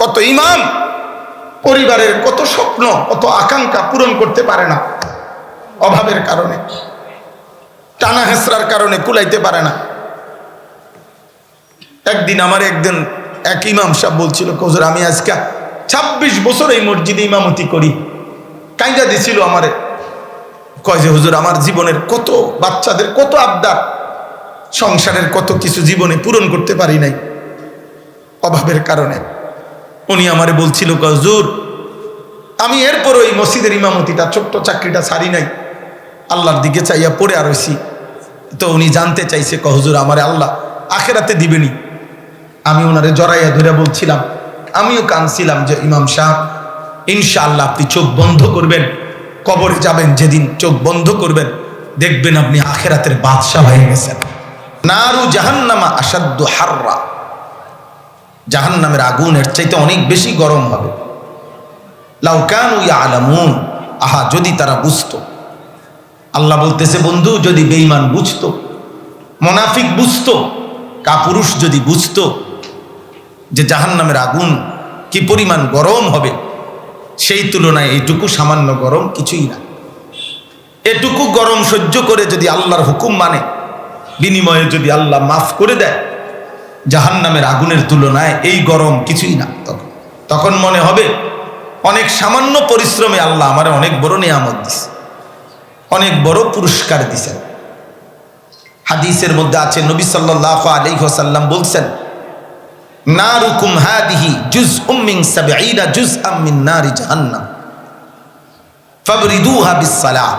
কত ইমাম পরিবারের কত স্বপ্ন কত আকাঙ্ক্ষা পূরণ করতে পারে না, অভাবের কারণে, টানা হেসরার কারণে কুলাইতে পারে না। একদিন আমার এক ইমাম সাহেব বলছিল, হুজুর আমি আজকে 26 বছর এই মসজিদে ইমামতি করি। কাইন্দা দিছিল আমারে, কয় যে হুজুর আমার জীবনের কত বাচ্চাদের কত আবদার, সংসারের কত কিছু জীবনে পূরণ করতে পারি নাই অভাবের কারণে। উনি আমারে বলছিল, হুজুর আমি এরপর ওই মসজিদের ইমামতিটা ছোট্ট চাকরিটা ছাড়ি নাই, আল্লাহর দিকে চাইয়া পড়ে আর হইছি। তো উনি জানতে চাইছে, হুজুর আমারে আল্লাহ আখেরাতে দিবেনি। আমি ওনারে জড়াইয়া ধরে বলছিলাম, আমিও কাঁদছিলাম যে ইমাম সাহেব ইনশাআল্লাহ আপনি চোখ বন্ধ করবেন, কবরে যাবেন, যেদিন চোখ বন্ধ করবেন দেখবেন আপনি আখেরাতের বাদশাহ হয়ে গেছেন। নারু জাহান্নামা আসাদ্দু হাররা, জাহান্নামের আগুনের চাইতে অনেক বেশি গরম হবে। লাউ কানু ইয়ালামুন, আহা যদি তারা বুঝতো। আল্লাহ বলতেছে, বন্ধু যদি বেঈমান বুঝতো, মুনাফিক বুঝতো, কাপুরুষ যদি বুঝতো যে জাহান্নামের আগুন কি পরিমাণ গরম হবে, সেই তুলনায় এইটুকু সামান্য গরম কিছুই না। এটুকু গরম সহ্য করে যদি আল্লাহর হুকুম মানে, বিনিময়ে যদি আল্লাহ মাফ করে দেয়, জাহান্নামের আগুনের তুলনায় এই গরম কিছুই না। তখন মনে হবে অনেক সামান্য পরিশ্রমে আল্লাহ আমার অনেক বড় নিয়ামত দিছে, অনেক বড় পুরস্কার দিছেন। হাদিসের মধ্যে আছে, নবী সাল্লাল্লাহু আলাইহি ওয়াসাল্লাম বলছেন, নারুকুম হাদিহি জুজউম মিন 70 জুজআম মিন নারি জাহান্নাম ফাবরিদুহা বিসসালাহ।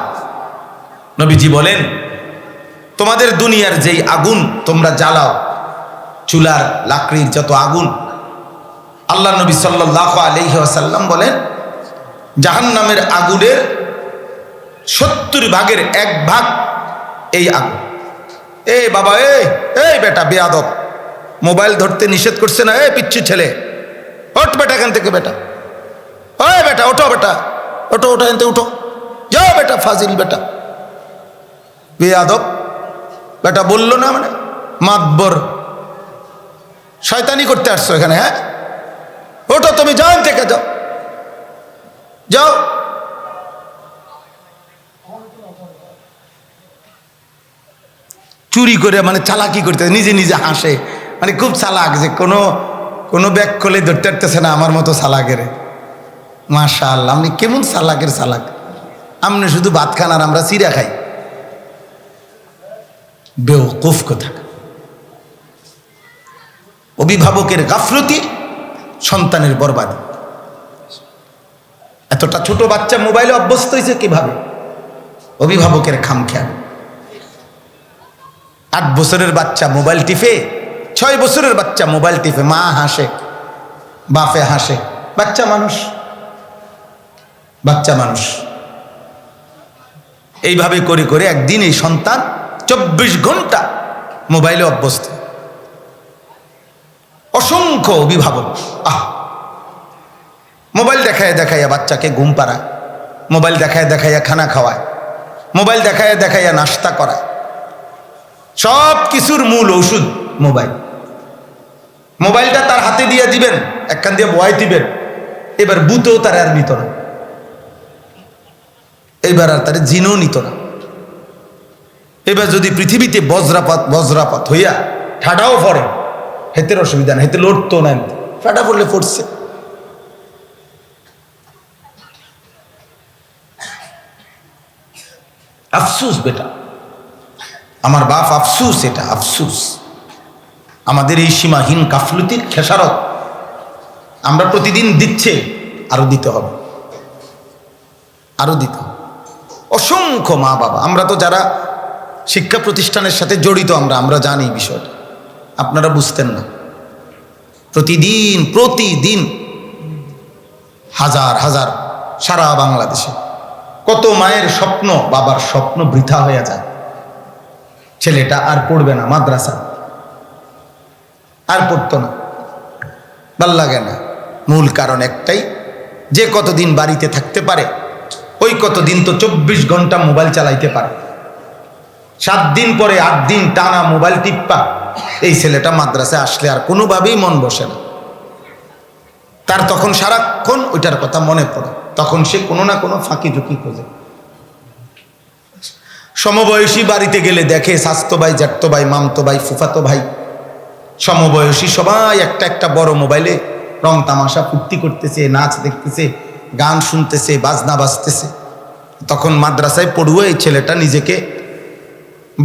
নবীজি বলেন, তোমাদের দুনিয়ার যেই আগুন তোমরা জ্বালাও, চুলার লাকড়ির যত আগুন, আল্লাহ নবী সাল্লাল্লাহু আলাইহি ওয়াসাল্লাম বলেন জাহান্নামের আগুনের 70 ভাগের 1 ভাগ এই আগুন। এই বাবা, এই বেটা বেয়াদব, মোবাইল ধরতে নিষেধ করছে না? এই পিচ্ছি ছেলে, ওঠ বেটা এখান থেকে, বেটা ওই বেটা ওঠো, বেটা ওঠো, ওঠো এখান থেকে উঠো, যাও বেটা, ফাজিল বেটা, বেয়াদব বেটা। বললো না মানে মাতবর, শয়তানি করতে আসছো এখানে? হ্যাঁ, ওঠো তুমি, যাও থেকে, যাও যাও। চুরি করে মানে চালাকি করতে, নিজে নিজে হাসে, মানে খুব চালাক, যে কোনো ব্যাগ খোলে ধরতে পারতেছে না আমার মতো চালাকের। মাশাআল্লাহ, আপনি কেমন চালাকের চালাক, আপনি শুধু ভাত খান আর আমরা চিড়া খাই। বেওকুফ কথা। অভিভাবকের গাফলতি, সন্তানের বরবাদি। এতটা ছোট বাচ্চা মোবাইলে অভ্যস্ত হয়েছে কিভাবে? অভিভাবকের খামখেয়াল। 8 বছরের বাচ্চা মোবাইল টিপে, 6 বছরের বাচ্চা মোবাইল টিপে, মা হাসে, বাপে হাসে, বাচ্চা মানুষ, বাচ্চা মানুষ। এইভাবে করে করে একদিন এই সন্তান 24 ঘন্টা মোবাইলে অভ্যস্ত। অসংখ্য অভিভাবক মোবাইল দেখায় দেখাইয়া বাচ্চাকে ঘুম পাড়ায়, মোবাইল দেখায় দেখাইয়া খানা খাওয়ায়, মোবাইল দেখায় দেখাইয়া নাস্তা করায়। সব কিছুর মূল ওষুধ মোবাইল। মোবাইলটা তার হাতে দিয়ে দিবেন, একখান দিয়ে বয় দিবেন, এবার বুতেও তার আর নিত না, এবার আর তার জিনও নিত না। এবার যদি পৃথিবীতে বজ্রাপাত হইয়া ঠাডাও পড়ে, হেতের অসুবিধা না, হেতে লড়তো না, ঠাডা পড়লে পড়ছে। আফসুস বেটা, আমার বাপ, আফসুস, এটা আফসুস। আমাদের এই সীমাহীন গাফলতির খেসারত আমরা প্রতিদিন দিচ্ছে, আরো দিতে হবে, আরো দিতে হবে। অসংখ্য মা বাবা, আমরা তো যারা শিক্ষা প্রতিষ্ঠানের সাথে জড়িত আমরা জানি বিষয়টা, আপনারা বুঝতেন না। প্রতিদিন হাজার হাজার, সারা বাংলাদেশে কত মায়ের স্বপ্ন, বাবার স্বপ্ন বৃথা হয়ে যায়। ছেলেটা আর পড়বে না, মাদ্রাসা আর পড়তো না, ভাল লাগে না। মূল কারণ একটাই, যে কতদিন বাড়িতে থাকতে পারে ওই কতদিন তো 24 ঘন্টা মোবাইল চালাইতে পারে। 7 দিন পরে 8 দিন টানা মোবাইল টিপ্পা, এই ছেলেটা মাদ্রাসায় আসলে আর কোনোভাবেই মন বসে না। তার তখন সারাক্ষণ ওইটার কথা মনে পড়ে, তখন সে কোনো না কোনো ফাঁকি ঝুঁকি খোঁজে। সমবয়সী বাড়িতে গেলে দেখে স্বাস্থ্য ভাই, জ্যাঠতো ভাই, মামতো ভাই, ফুফাতো ভাই, সমবয়সী সবাই একটা একটা বড় মোবাইলে রং তামাশা ফুর্তি করতেছে, নাচ দেখতেছে, গান শুনতেছে, বাজনা বাজতেছে। তখন মাদ্রাসায় পড়ুয়া এই ছেলেটা নিজেকে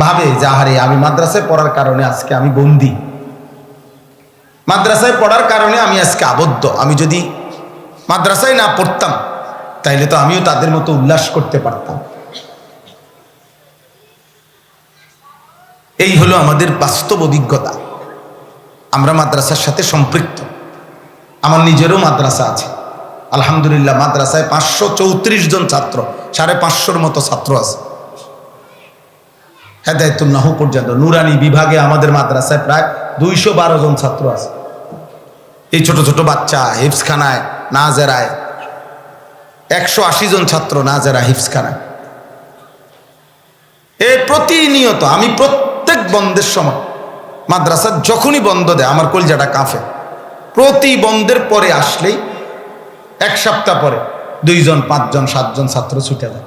ভাবে যে আহারে, আমি মাদ্রাসায় পড়ার কারণে আজকে আমি বন্দী, মাদ্রাসায় পড়ার কারণে আমি আজকে আবদ্ধ। আমি যদি মাদ্রাসায় না পড়তাম তাইলে তো আমিও তাদের মতো উল্লাস করতে পারতাম। এই হলো আমাদের বাস্তব অভিজ্ঞতা। আমরা মাদ্রাসার সাথে সম্পৃক্ত। আমার নিজেরও মাদ্রাসা আছে, আলহামদুলিল্লাহ। মাদ্রাসায় 534 জন ছাত্র, 550 মতো ছাত্র আছে। হেদায়েতুন নাহু পর্যন্ত নুরানি বিভাগে আমাদের মাদ্রাসায় প্রায় 212 জন ছাত্র আছে। এই ছোট ছোট বাচ্চা হিফজখানায়, নাজেরায় 180 জন ছাত্র নাজেরা হিফজখানায়। এই প্রতিনিয়ত আমি প্রত্যেক বন্ধের সময়, মাদ্রাসা যখনই বন্ধ দেয় আমার কলজাটা কাঁপে। প্রতি বন্ধের পরে আসলেই 1 সপ্তাহ পরে 2 জন, 5 জন, 7 জন ছাত্র ছুটে যায়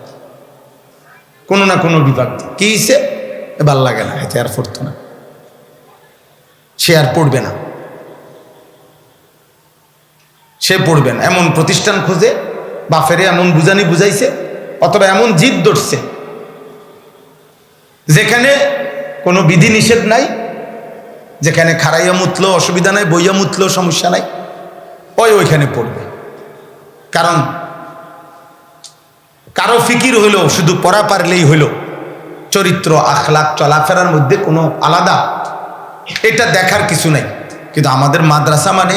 কোনো না কোনো বিভাগ। কি হয়েছে? ভাল লাগে না, এতে আর পড়তো না, সে আর পড়বে না, সে পড়বে না। এমন প্রতিষ্ঠান খুঁজে, বাফেরে এমন বুঝানি বুঝাইছে, অথবা এমন জিদ ধরছে যেখানে কোনো বিধি নিষেধ নাই, যেখানে খাড়াইয়া মুতলো অসুবিধা নাই, বইয়া মুতলো সমস্যা নাই, ওইখানে পড়বে। কারণ কারো ফিকির হইলো শুধু পড়া পারলেই হইলো, চরিত্র, আখলাক, চলাফেরার মধ্যে কোনো আলাদা এটা দেখার কিছু নাই। কিন্তু আমাদের মাদ্রাসা মানে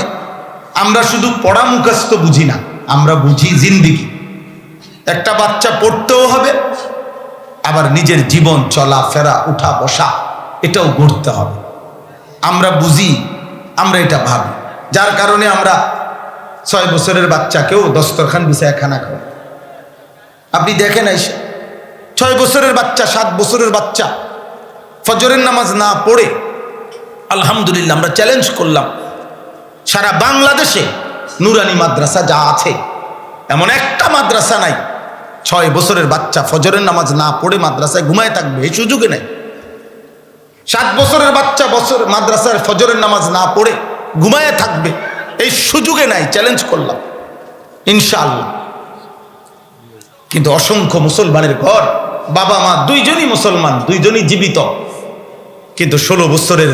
আমরা শুধু পড়া মুখস্থ বুঝি না, আমরা বুঝি জিন্দিগি। একটা বাচ্চা পড়তেও হবে, আবার নিজের জীবন চলাফেরা, উঠা বসা এটাও গড়তে হবে। আমরা বুঝি, আমরা এটা ভাবি, যার কারণে আমরা 6 বছরের বাচ্চাকেও দস্তরখান বিছায় খানা খাওয়াই। আপনি দেখেন, 6 বছরের বাচ্চা, 7 বছরের বাচ্চা ফজরের নামাজ না পড়ে, আলহামদুলিল্লাহ আমরা চ্যালেঞ্জ করলাম সারা বাংলাদেশে নুরানি মাদ্রাসা যা আছে এমন একটা মাদ্রাসা নাই 6 বছরের বাচ্চা ফজরের নামাজ না পড়ে মাদ্রাসায় ঘুমায় থাকবে, এই সুযোগে নাই। 7 বছরের বাচ্চা মাদ্রাসায় ফজরের নামাজ না পড়ে ঘুমায় থাকবে, এই সুযোগে নাই। চ্যালেঞ্জ করলাম, ইনশাআল্লাহ। কিন্তু অসংখ্য মুসলমানের ঘর, বাবা মা 2 জনই মুসলমান, 2 জনই জীবিত, কিন্তু 16 বছরের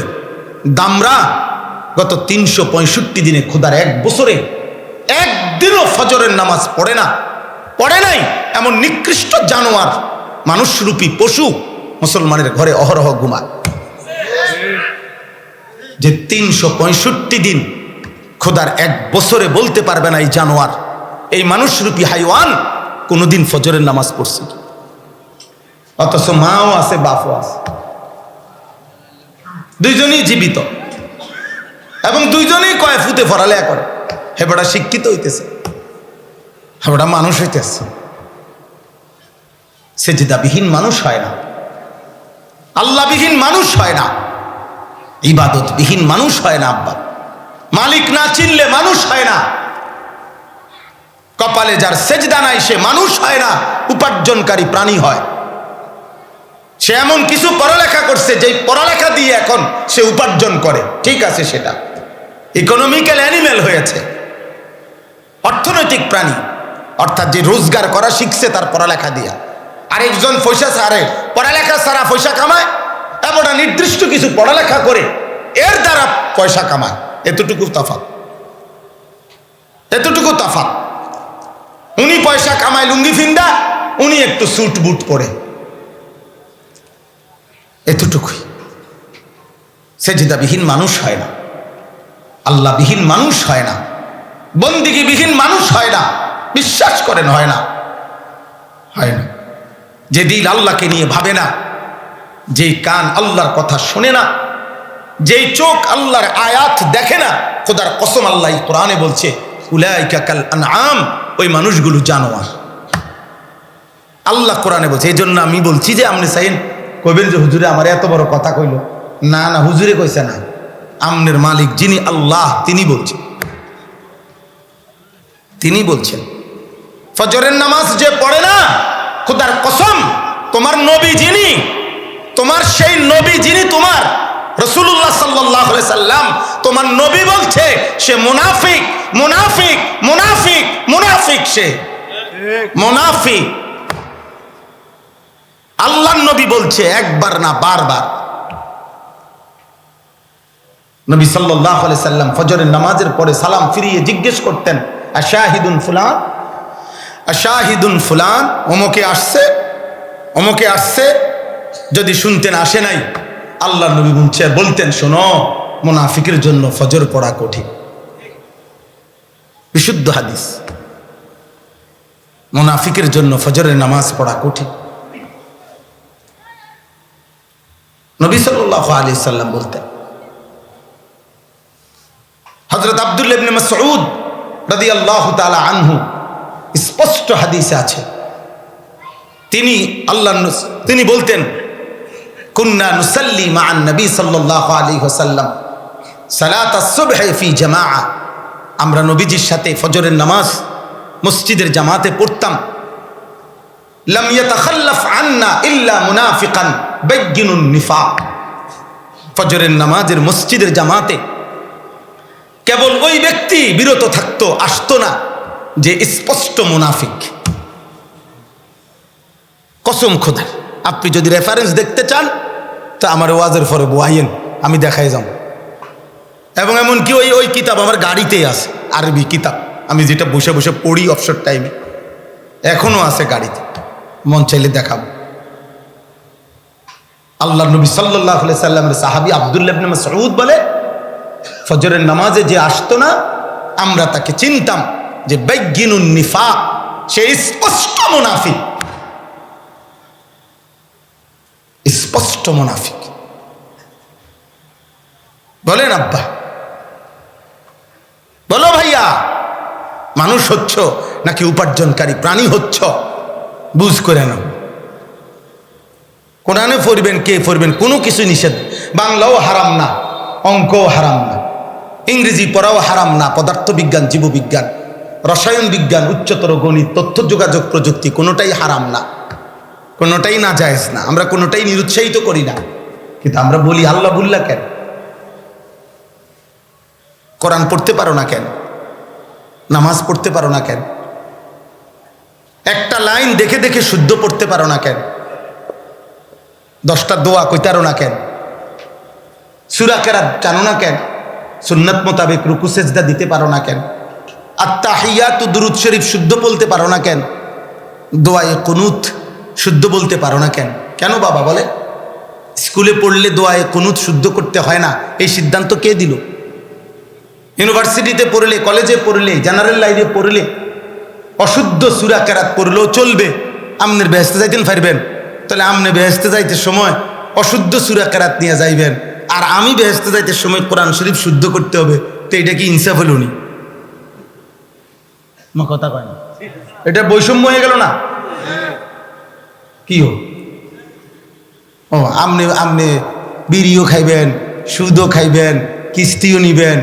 দামরা গত 365 দিনে, খোদার 1 বছরে একদিনও ফজরের নামাজ পড়ে নাই। এমন নিকৃষ্ট জানোয়ার, মানুষরূপী পশু মুসলমানের ঘরে অহরহ ঘুমায়, যে 365 দিন খোদার 1 বছরে বলতে পারবে না এই জানোয়ার, এই মানুষরূপী হাইওয়ান কোনোদিন ফজরের নামাজ পড়ছে। অথচ মাও আছে, বাপও আছে, 2 জনই জীবিত, এবং 2 জনই কয় ফুতে পড়ালেখা করে। হেবড়া শিক্ষিত হইতেছে, হেবড়া মানুষ হইতেছে। সেজদাবিহীন মানুষ হয় না, আল্লাহবিহীন মানুষ হয় না, ইবাদতবিহীন মানুষ হয় না। আব্বা মালিক না চিনলে মানুষ হয় না। কপালে যার সেজদা নাই সে মানুষ হয় না, উপার্জনকারী প্রাণী হয়। সে এমন কিছু পড়ালেখা করছে যে পড়ালেখা দিয়ে এখন সে উপার্জন করে, ঠিক আছে, সেটা ইকোনমিক্যাল অ্যানিমেল হয়েছে, অর্থনৈতিক প্রাণী। অর্থাৎ যে রোজগার করা শিখছে তার পড়ালেখা দিয়া। আরেকজন পয়সা ছাড়ে, পড়ালেখা ছাড়া পয়সা কামায়, এমন নির্দিষ্ট কিছু পড়ালেখা করে এর দ্বারা পয়সা কামায়। এতটুকু তাফাত। উনি পয়সা কামায় লুঙ্গি ফিন্দা, উনি একটু স্যুট বুট পরে, এতটুকুই। সেজদাবিহীন মানুষ হয় না, আল্লাহবিহীন মানুষ হয় না, বন্দিগিবিহীন মানুষ হয় না। বিশ্বাস করেন, হয় না। যে দিল আল্লাহকে নিয়ে ভাবে না, যেই কান আল্লাহর কথা শোনে না, যেই চোখ আল্লাহর আয়াত দেখে না, খোদার কসম আল্লাহ কোরআনে বলছে উলাইকা কাল আনআম, ওই মানুষগুলো জানোয়ার। আল্লাহ কোরআনে বলছে। এই জন্য আমি বলছি যে আপনি চাইন কইবেন যে হুজুরে আমার এত বড় কথা কইল, না না, হুজুরে কইছে না, আমনের মালিক যিনি আল্লাহ তিনি বলছেন। তিনি বলছেন ফজরের নামাজ যে পড়ে না, খোদার কসম, তোমার নবী যিনি, তোমার সেই নবী যিনি, তোমার রাসূলুল্লাহ সাল্লাল্লাহু আলাইহি সাল্লাম, তোমার নবী বলছে সে মুনাফিক, মুনাফিক, মুনাফিক, মুনাফিক, সে মুনাফিক। আল্লাহর নবী বলছে, একবার না বারবার। নবী সাল্লাল্লাহু আলাইহি সাল্লাম ফজরের নামাজের পরে সালাম ফিরিয়ে জিজ্ঞেস করতেন, আশাহিদুন ফুলান, আশাহিদুন ফুলান, অমুকে আসছে, অমুকে আসছে। যদি শুনতেন আসে নাই, আল্লাহর নবী বলতেন, শোনো, মুনাফিকের জন্য ফজর পড়া কঠিন। বিশুদ্ধ হাদিস, মুনাফিকের জন্য ফজরের নামাজ পড়া কঠিন। নবী সাল্লাল্লাহু আলাইহি সাল্লাম বলতেন। হযরত আব্দুল্লাহ ইবনে মাসউদ রাদিয়াল্লাহু তাআলা আনহু, স্পষ্ট হাদিসে আছে, তিনি বলতেন, কুন্না নুসাল্লি মা'আন নবী সাল্লাল্লাহু আলাইহি ওয়াসাল্লাম সালাতাস সুবহি ফি জামাআ, আমরা নবীজির সাথে ফজরের নামাজ মসজিদের জামাতে পড়তাম। লাম ইয়াতাখাল্লাফ আন্না ইল্লা মুনাফিকান বাইয়িনুন নিফাক, ফজরের নামাজের মসজিদের জামাতে কেবল ওই ব্যক্তি বিরত থাকতো, আসতো না যে স্পষ্ট মুনাফিক। কসম খোদার, আপনি যদি রেফারেন্স দেখতে চান তা আমার ওয়াজের পরে বয়াইন, আমি দেখাই যাব। এবং এমনকি ওই কিতাব আমার গাড়িতেই আছে, আরবি কিতাব, আমি যেটা বসে বসে পড়ি অবসর টাইমে, এখনো আছে গাড়িতে, মন চাইলে দেখাবো। আল্লাহ নবী সাল্লাল্লাহু আলাইহি সাল্লামের সাহাবী আব্দুল্লাহ ইবনে মাসউদ বলে, ফজরের নামাজে যে আসতো না, আমরা তাকে চিনতাম যে বাইয়িনুন নিফাক, সে স্পষ্ট মুনাফিক, স্পষ্ট মুনাফিক। বলেন আব্বা, বলো ভাইয়া, মানুষ হচ্ছ নাকি উপার্জনকারী প্রাণী হচ্ছ? বুঝ করে নাও। কোরআনে পড়বেন, কে পড়বেন, কোনো কিছু নিষেধ। বাংলাও হারাম না, অঙ্কও হারাম না, ইংরেজি পড়াও হারাম না, পদার্থবিজ্ঞান, জীববিজ্ঞান, রসায়ন বিজ্ঞান, উচ্চতর গণিত, তথ্য যোগাযোগ প্রযুক্তি, কোনোটাই হারাম না, কোনোটাই না জায়েজ না, আমরা কোনোটাই নিরুৎসাহিত করি না। কিন্তু আমরা বলি, আল্লাহ বললা কেন? কোরআন পড়তে পারো না কেন? নামাজ পড়তে পারো না কেন? একটা লাইন দেখে দেখে শুদ্ধ পড়তে পারো না কেন? 10টা দোয়া কইতারো না কেন? সূরা কেরাত জানো না কেন? সুন্নাত মোতাবেক রুকু সেজদা দিতে পারো না কেন? আত্তাহিয়াতু দুরূদ শরীফ শুদ্ধ বলতে পারো না কেন? দোয়ায়ে কুনুত শুদ্ধ বলতে পারো না কেন? কেন বাবা বলে? স্কুলে পড়লে দোয়ায়ে কুনুত শুদ্ধ করতে হয় না, এই সিদ্ধান্ত কে দিল? ইউনিভার্সিটিতে পড়লে, কলেজে পড়লে, জেনারেল লাইনে পড়লে অশুদ্ধ সূরা কেরাত পড়লেও চলবে, আমনের বেহেশতে যাইতেন পারবেন। তাহলে আমনে বেহেশতে যাইতে সময় অশুদ্ধ সূরা কেরাত নিয়ে যাইবেন, আর আমি বেহেশতে যাইতে সময় কোরআন শরীফ শুদ্ধ করতে হবে, তো এটা কি ইনসাফ হলো নি? কথা কয় না, এটা বৈষম্য হয়ে গেল না? কি হোক, ও আমনে বিড়িও খাইবেন, সুদও খাইবেন, কিস্তিও নিবেন,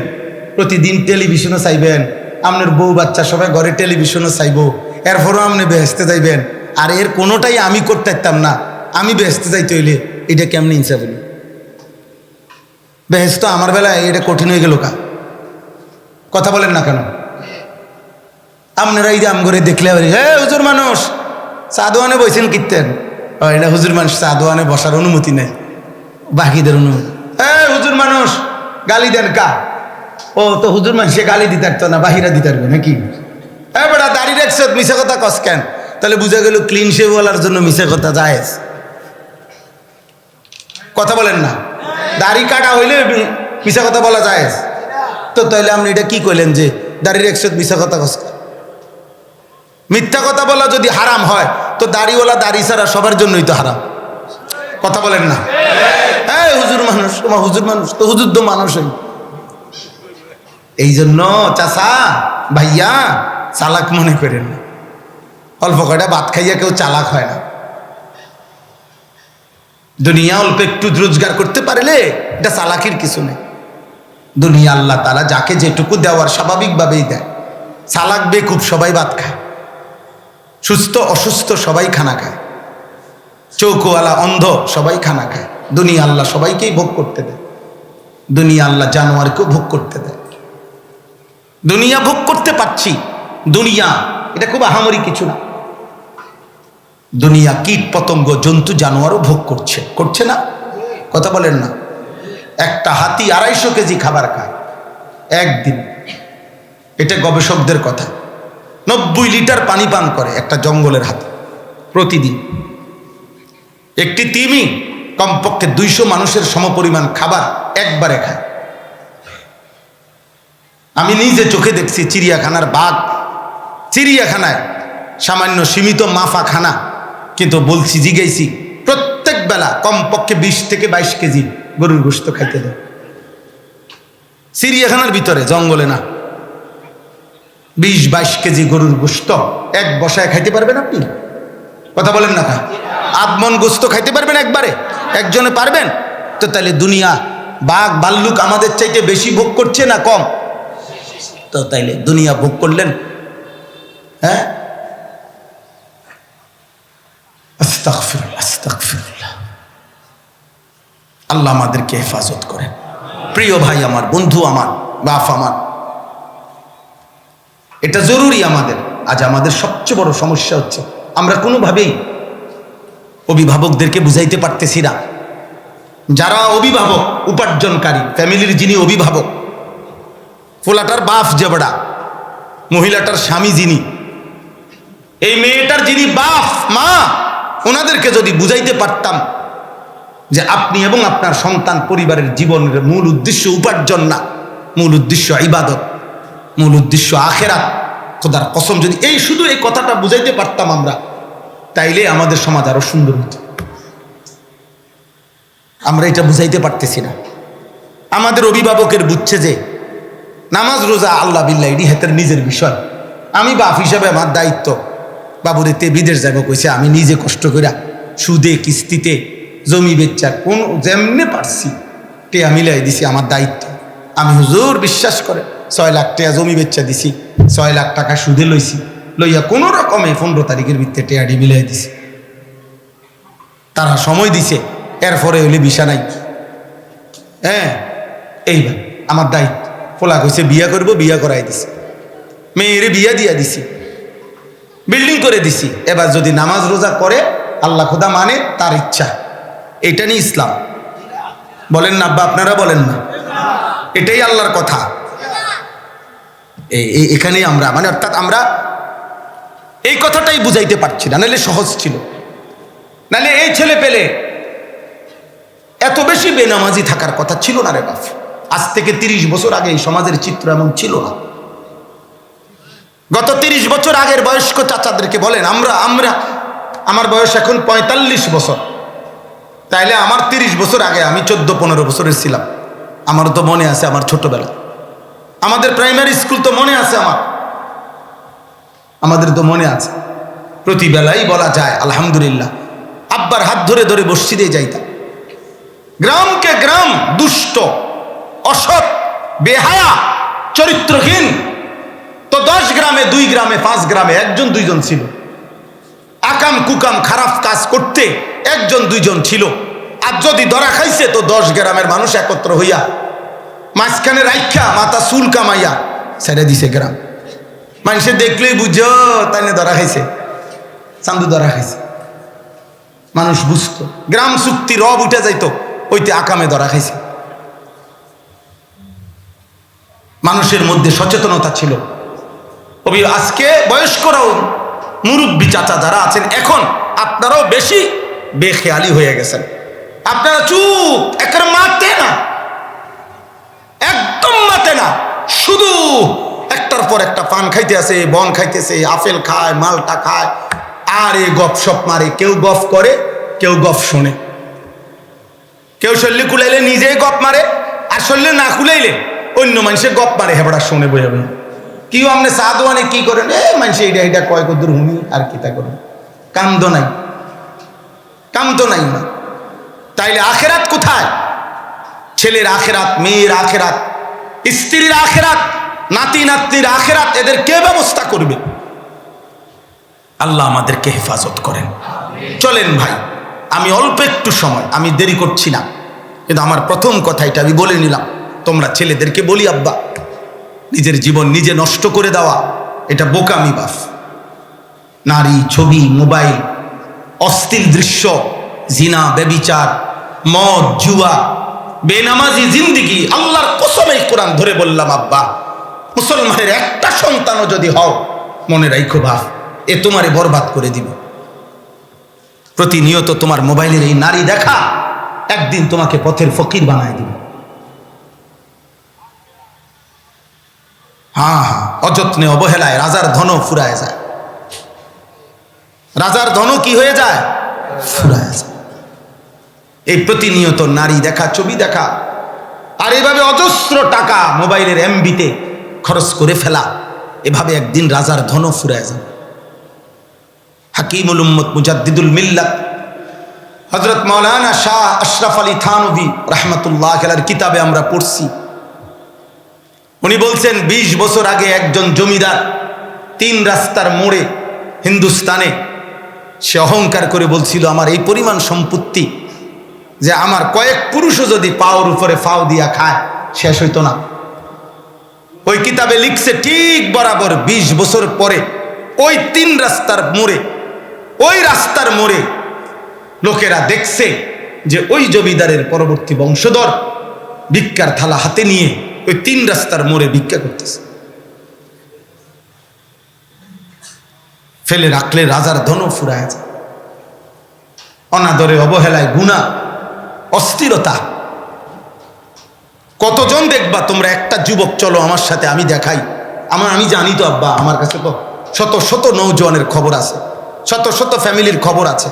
প্রতিদিন টেলিভিশনও চাইবেন, আপনার বউ বাচ্চা সবাই ঘরে টেলিভিশনও চাইব, এরপরও আপনি বেহেশতে যাইবেন, আর এর কোনোটাই আমি করতে পারতাম না, আমি বেহেশতে যাইতে হইলে এটা কেমনি ইনসাফ হইল? বেহেশত আমার বেলায় এটা কঠিন হয়ে গেল কা? কথা বলেন না কেন? আপনারা এই যে আম করে দেখলে, হ্যাঁ হুজুর মানুষ চা দোয়ানে বইছেন কীর্তেন, এটা হুজুর মানুষ চা দোয়ানে বসার অনুমতি নেই, বাকিদের অনুমতি। হ্যাঁ হুজুর মানুষ গালি দেন কা? ও তো হুজুর মানুষে গালি দিতে পারতো না, বাহিরা দিতে পারবে নাকি? হ্যাঁ বেটা দাড়ি রাখছ, মিশে কথা কস কেন? তাহলে বুঝা গেল ক্লিন শেভ বলার জন্য মিশে কথা জায়েজ। কথা বলেন না? দাড়ি কাটা হইলে মিশা কথা বলা জায়েজ, তো তাহলে আপনি এটা কি কইলেন যে দাড়ি রাখছ মিশা কথা কস? মিথ্যা কথা বলা যদি হারাম হয়, তো দাড়িওয়ালা দাড়ি ছাড়া সবার জন্যই তো হারাম। কথা বলেন না? হ্যাঁ হুজুর মানুষ, তোমার হুজুর মানুষ তো হুজুর তো মানুষই। এই জন্য চাচা ভাইয়া চালাক মনে করেন না, অল্প কয়টা ভাত খাইয়া কেউ চালাক হয় না। দুনিয়া অল্প একটু রোজগার করতে পারলে এটা চালাকির কিছু নেই। দুনিয়া আল্লাহ তাআলা যাকে যেটুকু দেওয়ার স্বাভাবিকভাবেই দেয়। চালাক বেকুব সবাই ভাত খায়, সুস্থ অসুস্থ সবাই খানা খায়, চৌকোওয়ালা অন্ধ সবাই খানা খায়। দুনিয়া আল্লাহ সবাইকেই ভোগ করতে দেয়, দুনিয়া আল্লাহ জানোয়ারকেও ভোগ করতে দেয়। দুনিয়া ভোগ করতে পারছি, দুনিয়া এটা খুব আহামরি কিছু না। দুনিয়া কীট পতঙ্গ জন্তু জানোয়ারও ভোগ করছে, করছে না? কথা বলেন না? একটা হাতি 250 কেজি খাবার খায় একদিন, এটা গবেষকদের কথা। 90 লিটার পানি পান করে একটা জঙ্গলের হাতি প্রতিদিন। একটি তিমি কমপক্ষে 200 মানুষের সমপরিমাণ খাবার একবারে খায়। আমি নিজে চোখে দেখছি চিড়িয়াখানার বাঘ, চিড়িয়াখানায় সামান্য সীমিত মাফাখানা, কিন্তু বলছি জিজ্ঞেসি প্রত্যেক বেলা কমপক্ষে 20 থেকে 22 কেজি গরুর গোশত খাইতে দেয়। চিড়িয়াখানার ভিতরে, জঙ্গলে না। 20-22 কেজি গরুর গোশত এক বসায় খাইতে পারবেন আপনি? কথা বলেন না? আধমন গোশত খাইতে পারবেন একবারে? একজনে পারবেন? তো তাহলে দুনিয়া বাঘ ভাল্লুক আমাদের চাইতে বেশি ভোগ করছে না কম? তো তাইলে দুনিয়া ভোগ করলেন, হ্যাঁ? আস্তাগফিরুল্লাহ, আস্তাগফিরুল্লাহ। আল্লাহ আমাদেরকে হেফাজত করেন। প্রিয় ভাই আমার, বন্ধু আমার, বাপ আমার, এটা জরুরি আমাদের। আজ আমাদের সবচেয়ে বড় সমস্যা হচ্ছে আমরা কোনোভাবেই অভিভাবকদেরকে বুঝাইতে পারতেছি না। যারা অভিভাবক, উপার্জনকারী ফ্যামিলির যিনি অভিভাবক, পোলাটার বাপ জেবড়া, মহিলাটার স্বামী যিনি, এই মেয়েটার যিনি বাপ মা, ওনাদেরকে যদি বুঝাইতে পারতাম যে আপনি এবং আপনার সন্তান পরিবারের জীবনের মূল উদ্দেশ্য উপার্জন না, মূল উদ্দেশ্য ইবাদত, মূল উদ্দেশ্য আখেরাত, খোদার কসম যদি শুধু এই কথাটা বুঝাইতে পারতাম আমরা, তাইলে আমাদের সমাজ আরো সুন্দর হতো। আমরা এটা বুঝাইতে পারতেছি না। আমাদের অভিভাবকের বুঝছে যে নামাজ রোজা আল্লাহ বিল্লাহ এটি হেতের নিজের বিষয়। আমি বাপ হিসাবে আমার দায়িত্ব, বাবুরে তে বিদেশ যাবো কইছে, আমি নিজে কষ্ট করে সুদে কিস্তিতে জমি বেচার কোন যেমনে পারছি টেয়া মিলাই দিছি, আমার দায়িত্ব। আমি হুজুর বিশ্বাস করে 6 লাখ টাকা জমি বেচা দিছি, 6 লাখ টাকা সুদে লইছি, লইয়া কোনো রকমে 15 তারিখের ভিত্তিতে টেয়াডি মিলাই দিছি। তারা সময় দিছে, এরপরে হইলে ভিসা নাই। হ্যাঁ, এইবার আমার দায়িত্ব। ফোলা কইছে বিয়া করবো, বিয়া করাই দিছি, মেয়েরে বিয়া দিয়া দিছি, বিল্ডিং করে দিছি। এবার যদি নামাজ রোজা করে, আল্লাহ খোদা মানে, তার ইচ্ছা। এটা নিয়ে ইসলাম বলেন না আব্বা? আপনারা বলেন না? এটাই আল্লাহর কথা। এখানেই আমরা মানে অর্থাৎ আমরা এই কথাটাই বুঝাইতে পারছি না, নাহলে সহজ ছিল। নাহলে এই ছেলে পেলে এত বেশি বেনামাজি থাকার কথা ছিল না রে বাপ। আজ থেকে 30 বছর আগে এই সমাজের চিত্র এমন ছিল না। গত 30 বছর আগের বয়স্ক চাচাদেরকে বলেন, আমার বয়স এখন 45 বছর, তাইলে আমার 30 বছর আগে আমি 14-15 বছরের ছিলাম। আমারও তো মনে আছে আমার ছোটবেলা, আমাদের প্রাইমারি স্কুল তো মনে আছে আমাদের তো মনে আছে। প্রতিবেলাই বলা যায় আলহামদুলিল্লাহ আব্বার হাত ধরে ধরে মসজিদে যাইতাম। গ্রামকে গ্রাম দুষ্ট, অসৎ, বেহায়া, চরিত্রহীন তো 10 গ্রামে 2 গ্রামে 5 গ্রামে 1-2 ছিল। আকাম কুকাম খারাপ কাজ করতে 1-2 ছিল। আর যদি ধরা খাইছে তো 10 গ্রামের মানুষ একত্র হইয়া মাঝখানে রাইখা মাথা চুল কামাইয়া ছেড়ে দিছে গ্রাম। মানুষে দেখলেই বুঝো তাই না ধরা খাইছে, চান্দু ধরা খাইছে। মানুষ বুঝতো, গ্রাম চুক্তি রব উঠে যাইতো, ওইতে আকামে ধরা খাইছে। মানুষের মধ্যে সচেতনতা ছিল। আজকে বয়স্করাও, মুরব্বী চাচা যারা আছেন, এখন আপনারাও বেশি বেখেয়ালি হয়ে গেছেন। আপনারা চুপ, একের মাতে না, একদম মাতে না, শুধু একটার পর একটা পান খাইতে আছে, বন খাইতেছে, আপেল খায়, মালটা খায়, আর এই গপ সপ মারে। কেউ গপ করে, কেউ গপ শোনে। কেউ শরীরে কুলাইলে নিজেই গপ মারে, আর শরীরে না কুলাইলে অন্য মানুষের গপ মারে, হেবড়া শোনে বই হবে। কেউ আপনি চা দোয়ানে কি করেন, মানুষ এইটা এইটা কয় কদ্দুর হুনি আর কি তা করেন, কাম তো নাই, কাম তো নাই না। তাইলে আখেরাত কোথায়? ছেলের আখেরাত, মেয়ের আখেরাত, স্ত্রীর আখেরাত, নাতি নাতনির আখেরাত এদের কে ব্যবস্থা করবে? আল্লাহ আমাদেরকে হেফাজত করেন। চলেন ভাই, আমি অল্প একটু সময়, আমি দেরি করছি না, কিন্তু আমার প্রথম কথা এটা আমি বলে নিলাম। তোমরা ছেলেদেরকে বলি, আব্বা, নিজের জীবন নিজে নষ্ট করে দেওয়া এটা বোকামি বাপ। নারী, ছবি, মোবাইল, অশ্লীল দৃশ্য, জিনা, ব্যভিচার, মদ, জুয়া, বেনামাজি জিন্দিগি, আল্লাহর কসম এই কোরআন ধরে বললাম আব্বা, মুসলমানের একটা সন্তানও যদি হও, মনে রাখো বাপ, এ তোমারে বরবাদ করে দিবে। প্রতিনিয়ত তোমার মোবাইলের এই নারী দেখা একদিন তোমাকে পথের ফকির বানায় দিবে। হ্যাঁ হ্যাঁ, অযত্নে অবহেলায় রাজার ধনও ফুরায় যায়। রাজার ধনও কি হয়ে যায়? ফুরায় যায়। এই প্রতিনিয়ত নারী দেখা, ছবি দেখা, আর এভাবে অজস্র টাকা মোবাইলের এমবিতে খরচ করে ফেলা, এভাবে একদিন রাজার ধনও ফুরায় যাবে। হাকিমুল উম্মত মুজাদ্দিদুল মিল্লাত হযরত মাওলানা শাহ আশরাফ আলী থানভী রাহমাতুল্লাহ আলাইহির কিতাবে আমরা পড়ছি, উনি বলছেন 20 বছর আগে একজন জমিদার 3 রাস্তার মোড়ে হিন্দুস্তানে, সে অহংকার করে বলছিল, আমার এই পরিমাণ সম্পত্তি যে আমার কয়েক পুরুষও যদি পাওর উপরে ফাও দিয়া খায় শেষ হইতো না। ওই কিতাবে লিখছে, ঠিক বরাবর 20 বছর পরে ওই 3 রাস্তার মোড়ে, ওই রাস্তার মোড়ে লোকেরা দেখছে যে ওই জমিদারের পরবর্তী বংশধর ভিক্ষার থালা হাতে নিয়ে ওই 3 রাস্তার মোড়ে ভিক্ষা করতেছে। ফেলে রাখলে রাজার ধনও ফুরায় যায়। অনাদরে, অবহেলায়, গুনাহ, অস্থিরতা, কতজন দেখবা তোমরা। একটা যুবক, চলো আমার সাথে, আমি দেখাই, আমি জানি তো আব্বা, আমার কাছে তো শত শত নৌজওয়ানের খবর আছে, শত শত ফ্যামিলির খবর আছে,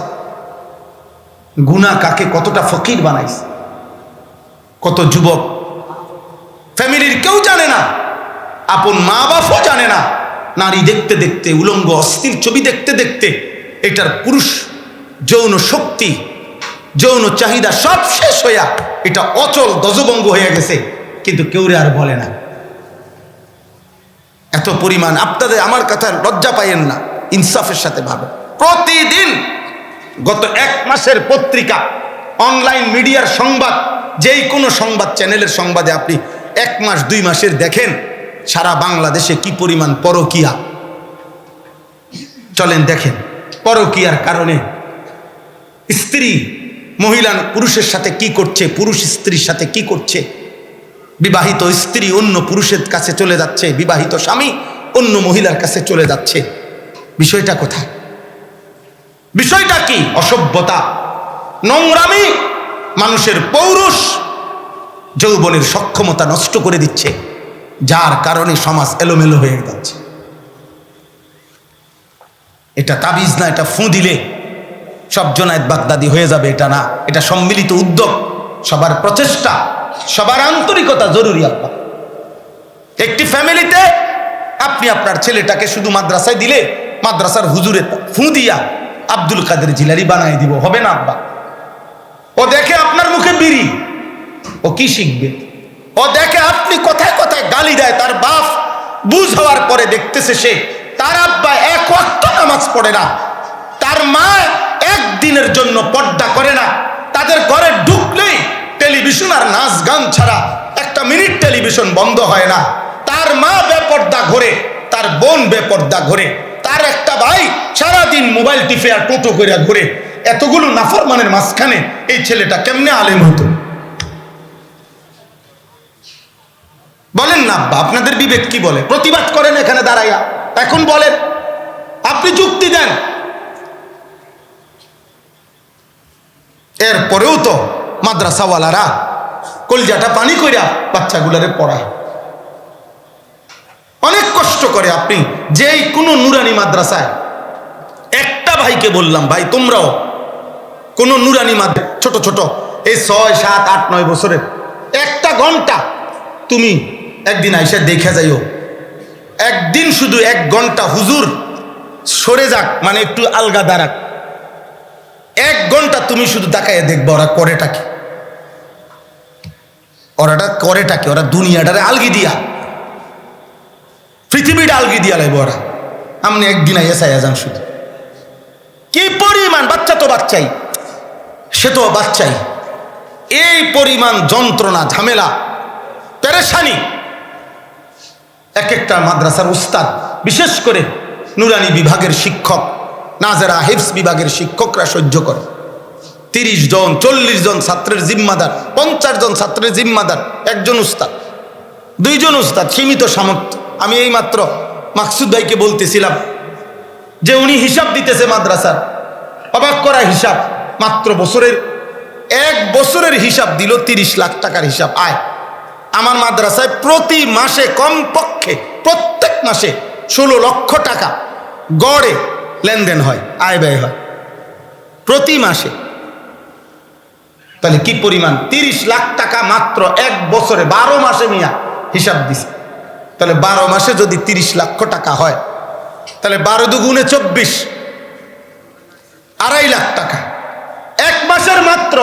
গুনাহ কাকে কতটা ফকির বানাইছে। কত যুবক ফ্যামিলির কেউ জানে না, আপন মা বাপও জানে না, নারী দেখতে দেখতে, উলঙ্গ অস্থির ছবি দেখতে দেখতে এটার পুরুষ যৌন শক্তি, যৌন চাহিদা সব শেষ হইয়া এটা অচল দজবঙ্গ হয়ে গেছে, কিন্তু কেউ আর বলে না। এত পরিমাণ, আপনাদের আমার কথা লজ্জা পাইয়েন না, ইনসাফের সাথে ভাবে। প্রতিদিন গত 1 মাসের পত্রিকা, অনলাইন মিডিয়ার সংবাদ, যেই কোনো সংবাদ চ্যানেলের সংবাদে আপনি 1 মাস 2 মাসের দেখেন, সারা বাংলাদেশে কি পরিমাণ পরকিয়া। চলেন দেখেন, পরকিয়ার কারণে স্ত্রী, মহিলা পুরুষের সাথে কি করছে, পুরুষ স্ত্রীর সাথে কি করছে, বিবাহিত স্ত্রী অন্য পুরুষের কাছে চলে যাচ্ছে, বিবাহিত স্বামী অন্য মহিলার কাছে চলে যাচ্ছে। বিষয়টা কোথায়? বিষয়টা কি? অসভ্যতা, নোংরামি, মানুষের পৌরুষ, যৌবনের সক্ষমতা নষ্ট করে দিচ্ছে, যার কারণে সমাজ এলোমেলো হয়ে যাচ্ছে। এটা তাবিজ না, এটা ফু দিলে সব জনায়েত বাগদাদি হয়ে যাবে, এটা না। এটা সম্মিলিত উদ্যোগ, সবার প্রচেষ্টা, সবার আন্তরিকতা জরুরি। আপনার একটি ফ্যামিলিতে আপনি আপনার ছেলেটাকে শুধু মাদ্রাসায় দিলে, মাদ্রাসার হুজুরে ফু দিয়া আব্দুল কাদের জিলানী বানাই দিব, হবে না আব্বা। ও দেখে আপনার মুখে বিড়ি, ও কি শিখবে? ও দেখে আপনি কথায় কথায় গালি দেয়, তার বাপ বুঝ হওয়ার পরে দেখতেছে সে, তার আব্বা 1 ওয়াক্ত নামাজ পড়ে না, তার মা একদিনের জন্য পর্দা করে না, তাদের ঘরে ঢুকলেই টেলিভিশন আর নাচ গান ছাড়া 1 মিনিট টেলিভিশন বন্ধ হয় না, তার মা বেপর্দা ঘোরে, তার বোন বেপর্দা ঘোরে, তার একটা ভাই সারাদিন মোবাইল টিপে আর টোটো করে ঘুরে। এতগুলো নাফরমানের মাঝখানে এই ছেলেটা কেমনে আলেম হতো? বলেন না আব্বা, আপনাদের বিবেক কি বলে? প্রতিবাদ করেন এখানে দাঁড়াইয়া, এখন বলেন, আপনি যুক্তি দেন। এরপরেও তো মাদ্রাসাওয়ালারা কলজাটা পানি কইরা বাচ্চাগুলারে পড়ায়, অনেক কষ্ট করে। আপনি যেই কোনো নুরানি মাদ্রাসায়, একটা ভাইকে বললাম, ভাই তোমরাও কোন নুরানি মাদ্রাসা, ছোট ছোট এই 6, 7, 8, 9 বছরের 1 ঘন্টা তুমি একদিন আইসা দেখে যাইও, একদিন শুধু 1 ঘন্টা হুজুর সরে যাক, মানে একটু আলগা দাঁড়াক, 1 ঘন্টা তুমি শুধু তাকায় দেখবা ওরা করেটা কি, ওরা দুনিয়াটারে আলগি দিয়া পৃথিবী ডালগি দিয়া লাগবে ওরা। আপনি একদিন আইয়া চাইয়া যান শুধু কি পরিমাণ, বাচ্চা তো বাচ্চাই, সে তো বাচ্চাই, এই পরিমাণ যন্ত্রণা, ঝামেলা, পেরেশানি এক একটা মাদ্রাসার উস্তাদ, বিশেষ করে নুরানি বিভাগের শিক্ষক, নাজেরা হিফজ বিভাগের শিক্ষকরা সহ্য করে। 30 জন 40 জন ছাত্রের জিম্মাদার, 50 জন ছাত্রের জিম্মাদার, একজন উস্তাদ, 2 জন উস্তাদ, সীমিত সামর্থ্য। আমি এই মাত্র মাকসুদ ভাইকে বলতেছিলাম যে উনি হিসাব দিতেছে মাদ্রাসার, অবাক করা হিসাব, মাত্র এক বছরের হিসাব দিল 30 লাখ টাকার হিসাব আয়। আমার মাদ্রাসায় প্রতি মাসে কমপক্ষে প্রত্যেক মাসে 16 লক্ষ টাকা গড়ে লেনদেন হয়, আয় ব্যয় হয় প্রতি মাসে। তাহলে কি পরিমাণ, 30 লাখ টাকা মাত্র এক বছরে, 12 মাসে মিয়া হিসাব দিছে। তাহলে 12 মাসে যদি 30 লক্ষ টাকা হয়, তাহলে 12 দুগুণে 24, 2.5 লাখ টাকা এক মাসের মাত্র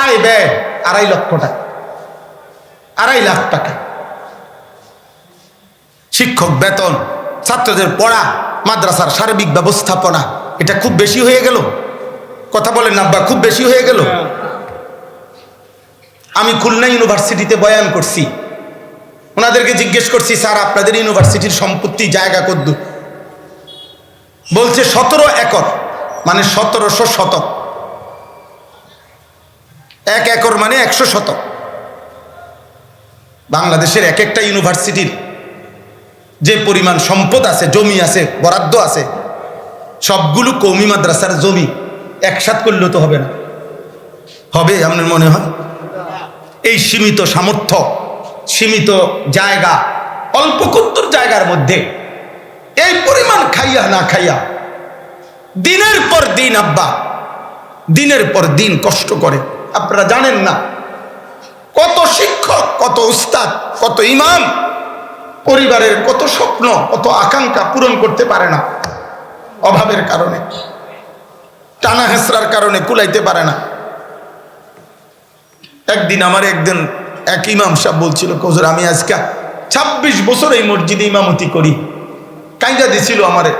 আয় ব্যয়, 2.5 লক্ষ টাকা, 2.5 লাখ টাকা। শিক্ষক বেতন, ছাত্রদের পড়া, মাদ্রাসার সার্বিক ব্যবস্থাপনা, এটা খুব বেশি হয়ে গেল? কথা বলেন আব্বা, খুব বেশি হয়ে গেল? আমি খুলনা ইউনিভার্সিটিতে বয়ান করছি, ওনাদেরকে জিজ্ঞেস করছি, স্যার আপনাদের ইউনিভার্সিটির সম্পত্তি জায়গা কদ্দূর? বলছে 17 একর, মানে 1700 শতক। 1 একর মানে 100 শতক। বাংলাদেশের এক একটা ইউনিভার্সিটির যে পরিমাণ সম্পদ আছে, জমি আছে, বরাদ্দ আছে, সবগুলো কওমি মাদ্রাসার জমি একসাথ করলেও তো হবে না। হবে আপনার মনে হয়? এই সীমিত সামর্থ্য, সীমিত জায়গা, অল্প ক্ষুদ্র জায়গার মধ্যে এই পরিমাণ খাইয়া না খাইয়া দিনের পর দিন, আব্বা দিনের পর দিন কষ্ট করে। আপনারা জানেন না কত শিক্ষক, কত উস্তাদ, কত ইমাম পরিবারের কত স্বপ্ন, কত আকাঙ্ক্ষা পূরণ করতে পারে না, অভাবের কারণে, টানা হেসরার কারণে কুলাইতে পারে না। একদিন আমার এক ইমাম সাহেব বলছিল, হুজুর আমি আজকে 26 বছর এই মসজিদে ইমামতি করি। কাইন্দা দিছিল আমারে,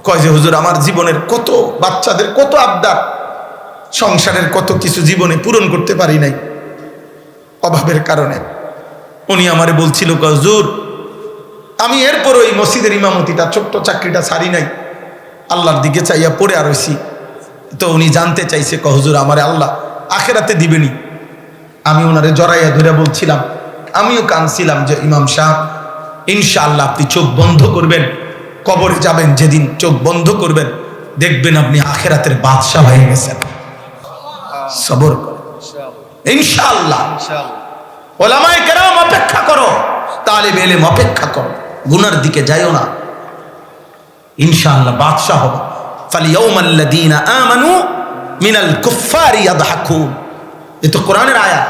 কয় যে হুজুর আমার জীবনের কত বাচ্চাদের কত আবদার, সংসারের কত কিছু জীবনে পূরণ করতে পারি নাই অভাবের কারণে। উনি আমারে বলছিল, হুজুর আমি এরপর ওই মসজিদের ইমামতিটা, ছোট্ট চাকরিটা ছাড়ি নাই, আল্লাহর দিকে চাইয়া পড়ে আর হইছি। তো উনি জানতে চাইছে, হুজুর আমারে আল্লাহ আখেরাতে দিবেনি? আমি ওনারে জড়াইয়া ধরে বলছিলাম, আমিও কাঁদছিলাম যে ইমাম সাহেব ইনশাআল্লাহ আপনি চোখ বন্ধ করবেন, কবরে যাবেন, যেদিন চোখ বন্ধ করবেন দেখবেন আপনি আখেরাতের বাদশাহ হয়ে গেছেন। সবর করো ইনশাআল্লাহ। ওলামায়ে কেরাম অপেক্ষা করো, তালিবে ইলম অপেক্ষা করো, গুনার দিকে যাইও না, ইনশাআল্লাহ বাদশাহ হবে। ফালিয়াউমাল্লাযীনা আমানু মিনাল কুফফারি ইয়াদহাকুন, এ তো কোরআনের আয়াত।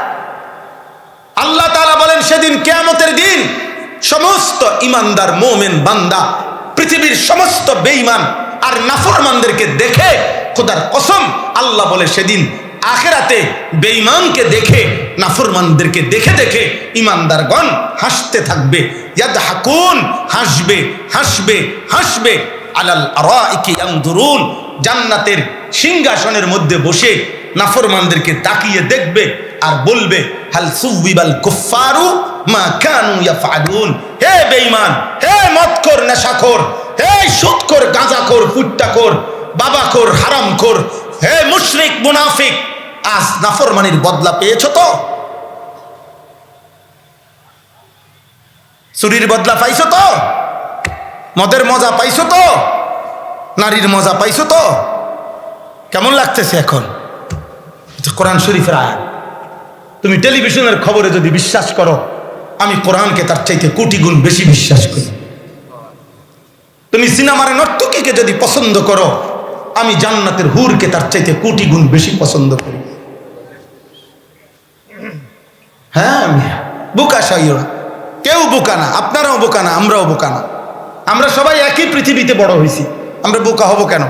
আল্লাহ তাআলা বলেন সেদিন কিয়ামতের দিন সমস্ত ইমানদার মুমিন বান্দা পৃথিবীর সমস্ত বেঈমান আর নাফরমানদেরকে দেখে, খোদার কসম আল্লাহ বলে সেদিন আখিরাতে বেঈমানকে দেখে, নাফরমানদেরকে দেখে দেখে ইমানদারগণ হাসতে থাকবে। ইয়াদহাকুন, হাসবে হাসবে হাসবে। আলাল আরাইকি ইয়ানজুরুন, জান্নাতের সিংহাসনের মধ্যে বসে নাফরমানদেরকে তাকিয়ে দেখবে আর বলবে, হাল সুবিবাল কুফফারু মা কানু ইয়াফআলুন। হে বেঈমান, হে মদখোর, নেশাখোর, হে সুদখোর, গাঁজাখোর, ফুট্টাখোর, বাবাখোর, হারামখোর, হে মুশরিক মুনাফিক, আজ নাফরমানির বদলা পেয়েছো তো? চুরির বদলা পাইছো তো? মদের মজা পাইছো তো? নারীর মজা পাইছো তো? কেমন লাগতেছে এখন? কোরআন শরীফের আয়াত। তুমি টেলিভিশনের খবরে যদি বিশ্বাস করো, আমি কোরআনকে তার চাইতে কোটি গুণ বেশি বিশ্বাস করি। তুমি সিনেমার নর্তকীকে যদি পছন্দ করো, আমি জান্নাতের হুরকে তার চাইতে কোটি গুণ বেশি পছন্দ করি। হ্যাঁ, বোকা সাইও না, কেউ বোকা না, আপনারাও বোকা না, আমরাও বোকা না। আমরা সবাই একই পৃথিবীতে বড় হয়েছি, আমরা বোকা হব কেন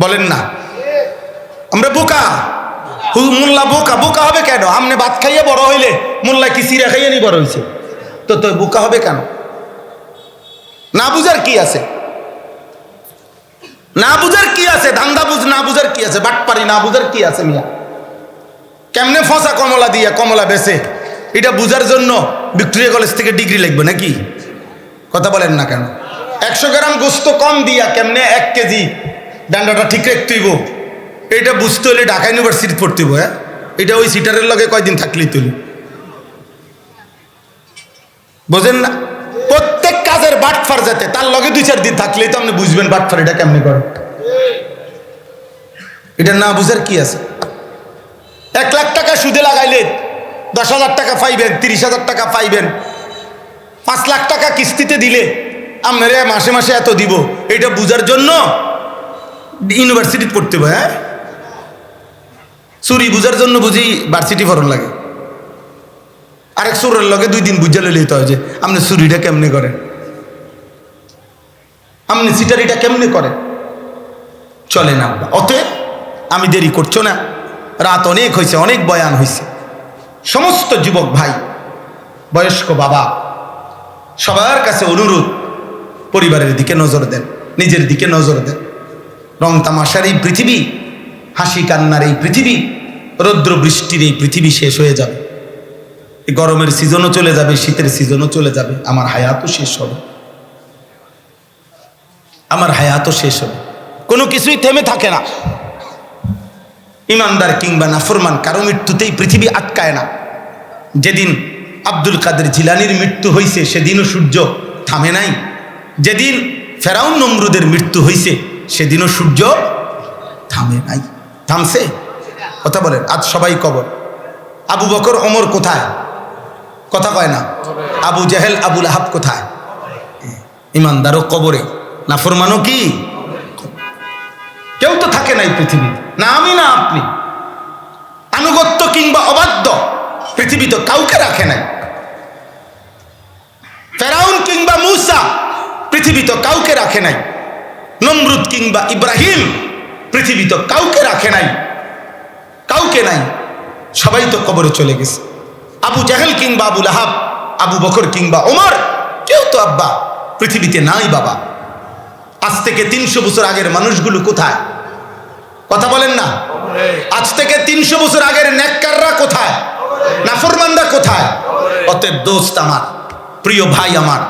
বলেন না? আমরা বোকা, মোল্লা বোকা, বোকা হবে কেন? আমনে ভাত খাইয়ে বড় হইলে মোল্লা কি চিরা খাইয়ে নি বড় হয়েছে? তো বোকা হবে কেন? না বুঝার কি আছে? না বুঝার কি আছে? ধান্দা বুঝ না বুঝার কি আছে? বাটপারি না বুঝার কি আছে? মিয়া কেমনে ফসা কমলা দিয়া কমলা বেছে এটা বুঝার জন্য ভিক্টোরিয়া কলেজ থেকে ডিগ্রি লাগবে নাকি? কথা বলেন না কেন? 100 গ্রাম গোস্ত কম দিয়া কেমনে 1 কেজি ডান্ডাটা ঠিক রাখতে হইব এটা বুঝতে হলে ঢাকা ইউনিভার্সিটি পড়তে হইব। হ্যাঁ, এটা ওই সিটারের লগে কয়দিন থাকলেই তুলি, বোঝেন না? প্রত্যেক কাজের বাটফার যেতে তার লগে 2-4 দিন থাকলেই তো আপনি বুঝবেন বাটফার এটা কেমনে করে। এটা না বুঝার কি আছে? 1 লাখ টাকা সুদে লাগাইলে 10,000 টাকা পাইবেন, 30,000 টাকা পাইবেন। 5 লাখ টাকা কিস্তিতে দিলে আপনারা মাসে মাসে এত দিব, এটা বুঝার জন্য ইউনিভার্সিটি পড়তে হবে। হ্যাঁ, চুরি বুঝার জন্য বুঝি ভার্সিটি ফরন লাগে। আরেক চোরের লগে 2 দিন বুঝা লইতে হয় যে আপনি চুরিটা কেমনে করেন, আপনি সিটারিটা কেমনে করেন, চলে না। অতএব আমি দেরি করছো না, রাত অনেক হয়েছে, অনেক বয়ান হয়েছে। সমস্ত যুবক ভাই, বয়স্ক বাবা, সবার কাছে অনুরোধ, পরিবারের দিকে নজর দেন, নিজের দিকে নজর দেন। রং তামাশার এই পৃথিবী, হাসি কান্নার এই পৃথিবী, রৌদ্র বৃষ্টির এই পৃথিবী শেষ হয়ে যাবে। এই গরমের সিজনও চলে যাবে, শীতের সিজনও চলে যাবে, আমার হায়াতও শেষ হবে, আমার হায়াতও শেষ হবে। কোনো কিছুই থেমে থাকে না। ইমানদার কিংবা নাফরমান কারো মৃত্যুতেই পৃথিবী আটকায় না। যেদিন আব্দুল কাদের জিলানির মৃত্যু হয়েছে সেদিনও সূর্য থামে নাই। যেদিন ফেরাউন নমরুদের মৃত্যু হয়েছে সেদিনও সূর্য থামে নাই। থামছে? কথা বলেন। আজ সবাই কবর। আবু বকর ওমর কোথায়? কথা কয় না। আবু জেহেল আবু লাহাব কোথায়? ইমানদারও কবরে, নাফরমানও কি? কেউ তো থাকে নাই পৃথিবী, না আমি না আপনি। আনুগত্য কিংবা অবাধ্য পৃথিবী তো কাউকে রাখে নাই। ফেরাউন কিংবা মূসা পৃথিবী তো কাউকে রাখে নাই। নমরুদ কিংবা ইব্রাহিম পৃথিবী তো কাউকে রাখে নাই, কাউকে নাই। সবাই তো কবরে চলে গেছে। আবু জাহেল কিংবা আবু লাহাব, আবু বকর কিংবা ওমর, কেউ তো আব্বা পৃথিবীতে নাই বাবা। আজ থেকে 300 বছর আগের মানুষগুলো কোথায়? কথা বলেন না। আজ থেকে 300 বছর আগের নেককাররা কোথায়? নাফরমানরা কোথায়? অতএব দোস্ত আমার, প্রিয় ভাই আমার,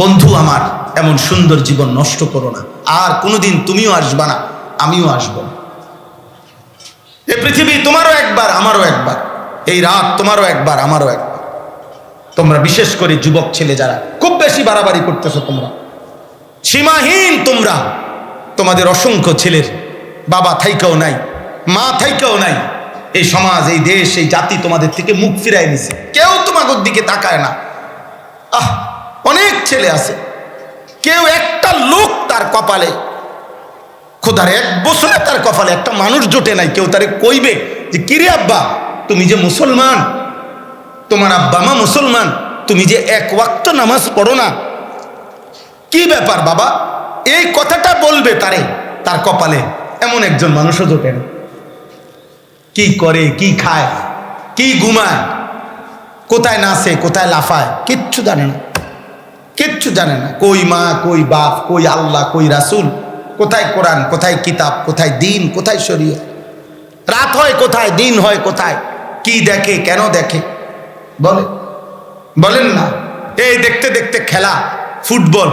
বন্ধু আমার, এমন সুন্দর জীবন নষ্ট করো না। আর কোনোদিন তুমিও আসবা না, আমিও আসবো না। এই পৃথিবী তোমারও একবার, আমারও একবার। এই রাত তোমারও একবার, আমারও একবার। তোমরা বিশেষ করে যুবক ছেলে যারা খুব বেশি বাড়াবাড়ি করতেছো, তোমরা সীমাহীন, তোমরা তোমাদের অসংখ্য ছেলের বাবা থাইকাও নাই, মা থাইকাও নাই। এই সমাজ, এই দেশ, এই জাতি তোমাদের থেকে মুখ ফিরাই নিছে। কেউ তোমাদের দিকে তাকায় না। অনেক ছেলে আছে, কেউ একটা লোক তার কপালে, খোদার 1 বছরে তার কপালে একটা মানুষ জোটে নাই। কেউ তারে কইবে যে কিরে আব্বা, তুমি যে মুসলমান, তোমার আব্বা মা মুসলমান, তুমি যে 1 ওয়াক্ত নামাজ পড়ো না, কি ব্যাপার বাবা? এই কথাটা বলবে তারে, তার কপালে এমন একজন মানুষও জোটে না। কি করে, কি খায়, কি ঘুমায়, কোথায় নাচে, কোথায় লাফায়, কিচ্ছু জানে না, কিচ্ছু জানে না। কই মা, কই বাপ, কই আল্লাহ, কই রাসূল, কোথায় কোরআন, কোথায় কিতাব, কোথায় দিন, কোথায় শরীয়ত। রাত হয় কোথায়, দিন হয় কোথায়, কি দেখে, কেন দেখে বলেন না। এই দেখতে দেখতে খেলা ফুটবল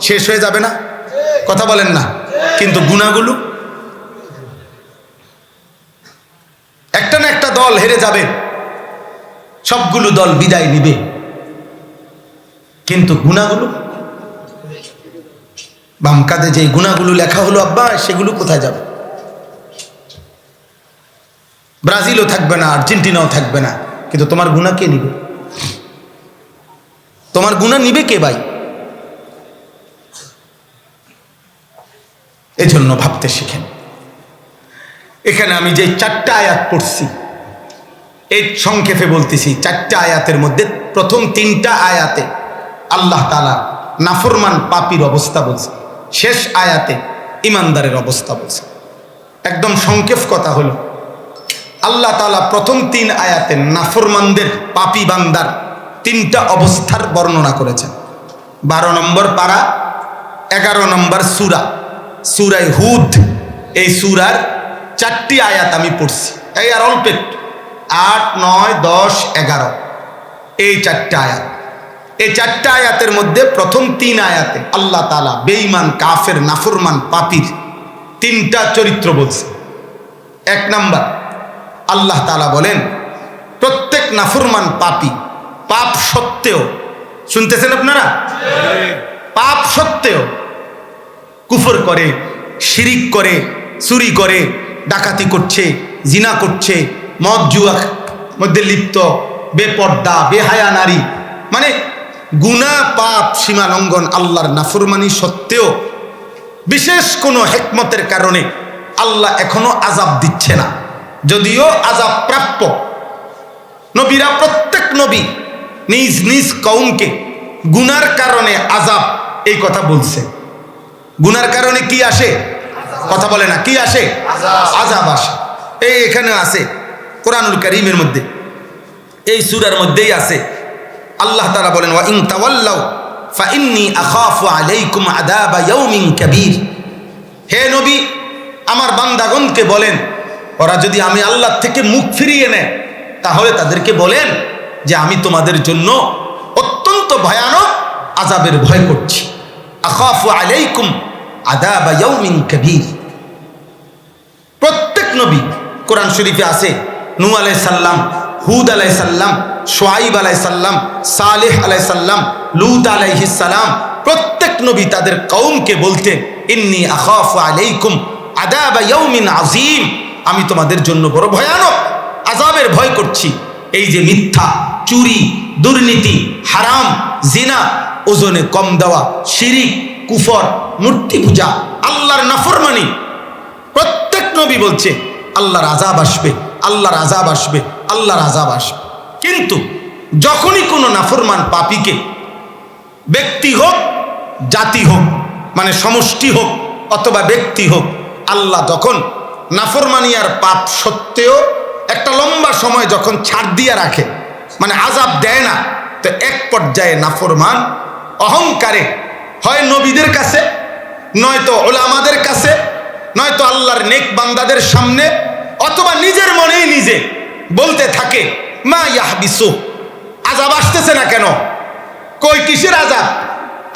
শেষ হয়ে যাবে না? কথা বলেন না। কিন্তু গুনাহগুলো, একটা না একটা দল হেরে যাবে, সবগুলো দল বিদায় নিবে, কিন্তু গুনাহগুলো, বাম কাঁধে যে গুনাহগুলো লেখা হলো আব্বা, সেগুলো কোথায় যাবে? ব্রাজিলও থাকবে না, আর্জেন্টিনাও থাকবে না, কিন্তু তোমার গুনাহ কে নিবে? তোমার গুনাহ নিবে কে ভাই? এজন্য ভাবতে শিখেন। এখানে আমি যে 4টা আয়াত পড়ছি, এই সংক্ষেপে বলতেছি, 4টা আয়াতের মধ্যে প্রথম 3টা আয়াতে আল্লাহ তাআলা নাফরমান পাপীর অবস্থা বলছে, শেষ আয়াতে ইমানদারের অবস্থা বলছে। একদম সংক্ষেপ কথা হলো, আল্লাহ তাআলা প্রথম 3 আয়াতে নাফরমানদের, পাপী বান্দার 3টা অবস্থার বর্ণনা করেছেন। 12 নম্বর পারা, 11 নম্বর সূরা, সূরায়ে হুদ। এই সূরার 4টি আয়াত আমি পড়ছি, এই আর অল্প একটু, 8, 9, 10, 11, এই 4টা আয়াত। এই 4টা আয়াতের মধ্যে প্রথম 3 আয়াতে আল্লাহ তাআলা বেঈমান, কাফের, নাফরমান, পাপীর 3টা চরিত্র বলছে। 1 নাম্বার, আল্লাহ তাআলা বলেন প্রত্যেক নাফরমান পাপী পাপ সত্ত্বেও, শুনতেছেন আপনারা, পাপ সত্ত্বেও কুফর করে, শিরিক করে, চুরি করে, ডাকাতি করছে, জিনা করছে, মদ জুয়া মধ্যে লিপ্ত, বেপর্দা, বেহায়া নারী, মানে গুনাহ, পাপ, সীমা লঙ্ঘন, আল্লাহর নাফরমানি সত্ত্বেও বিশেষ কোনো হিকমতের কারণে আল্লাহ এখনো আযাব দিচ্ছে না, যদিও আযাব প্রাপ্য। নবীরা, প্রত্যেক নবী নিজ নিজ কওমকে গুনার কারণে আযাব, এই কথা বলছে। গুনার কারণে কি আসে? কথা বলে না, কি আসে? আযাব আসে। এই এখানে আছে কোরআনুল কারীমের মধ্যে, এই সূরার মধ্যেই আছে। আল্লাহ তাআলা বলেন ওয়া ইন তাওয়াল্লাউ ফাইন্নী আখাফু আলাইকুম আযাবা ইয়াউমিন কাবীর। হে নবী, আমার বান্দাগণকে বলেন, ওরা যদি আমি আল্লাহ থেকে মুখ ফিরিয়ে নেয় তাহলে তাদেরকে বলেন যে আমি তোমাদের জন্য অত্যন্ত ভয়ানক আযাবের ভয় করছি। আখাফু আলাইকুম আযাবা ইয়াউমিন কাবীর। প্রত্যেক নবী, কোরআন শরীফে আছে, নূহ আলাইহিস সালাম, হুদ আলাইহিস সালাম, শুআইব আলাইহিস সালাম, সালেহ আলাইহিস সালাম, লূত আলাইহিস সালাম, প্রত্যেক নবী তাদের কওমকে বলতেন ইন্নী আখাফু আলাইকুম আযাবা ইয়াউমিন আযীম, আমি তোমাদের জন্য বড় ভয়ানক আযাবের ভয় করছি। এই যে মিথ্যা, চুরি, দুর্নীতি, হারাম, জিনা, ওজনে কম দেওয়া, শিরিক, কুফর, মূর্তি পূজা, আল্লাহর নাফরমানি, প্রত্যেক নবী বলছে আল্লাহর আযাব আসবে, আল্লাহর আযাব আসবে, আল্লাহর আযাব আসবে। কিন্তু যখনই কোনো নাফরমান পাপীকে, ব্যক্তি হোক, জাতি হোক, মানে সমষ্টি হোক অথবা ব্যক্তি হোক, আল্লাহ যখন নাফরমানি আর পাপ সত্ত্বেও একটা লম্বা সময় যখন ছাড় দিয়ে রাখে, মানে আযাব দেয় না, তো এক পর্যায়ে নাফরমান অহংকারে হয় নবীদের কাছে, নয়তো উলামাদের কাছে, নয়তো আল্লাহর নেক বান্দাদের সামনে, অথবা নিজের মনেই নিজে বলতে থাকে মা ইয়াহবিসু, আযাব আসতেছে না কেন? কই কিসের আযাব?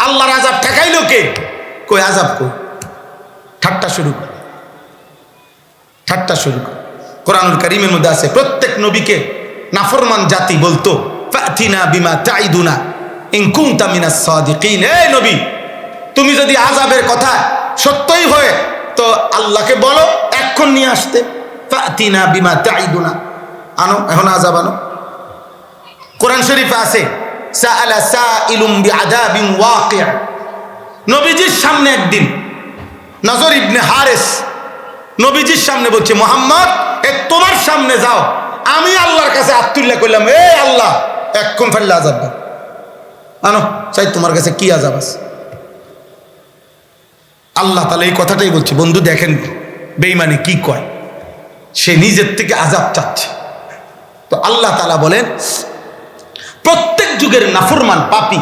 আল্লাহর আযাব ঠেকাইলো কে? কই আযাব কই? ঠাট্টা শুরু করে, ঠাট্টা শুরু করে। কোরআনুল কারীমের মধ্যে আছে প্রত্যেক নবীকে নাফরমান জাতি বলতো ফাতিনা বিমা তাইদুনা ইন কুনতা মিনাস সাদিকিন। এই নবী, তুমি যদি আযাবের কথা সত্যই হয় তো আল্লাহকে বলো এখন নিয়ে আসতে, ফাতিনা বিমা তাইদুনা, আনো, এখন আযাব আনো। কোরআন শরীফে আছে সাআলা সাইলুম বিআযাবিন ওয়াকি', নবীজির সামনে একদিন নজর ইবনে হারিস নবীজির সামনে বলছে মুহাম্মদ, তোমার সামনে যাও, আমি আল্লাহর কাছে আত্মুল্লাহ করলাম, এ আল্লাহ এখন ফেললে আযাব দাও, আনো, চাই তোমার কাছে কি আযাব আছে। আল্লাহ তাআলা এই কথাটাই বলছে। বন্ধু দেখেন বেঈমানে কি কয়, সে নিজের থেকে আযাব চাচ্ছে। তো আল্লাহ তাআলা বলেন প্রত্যেক যুগের নাফরমান পাপী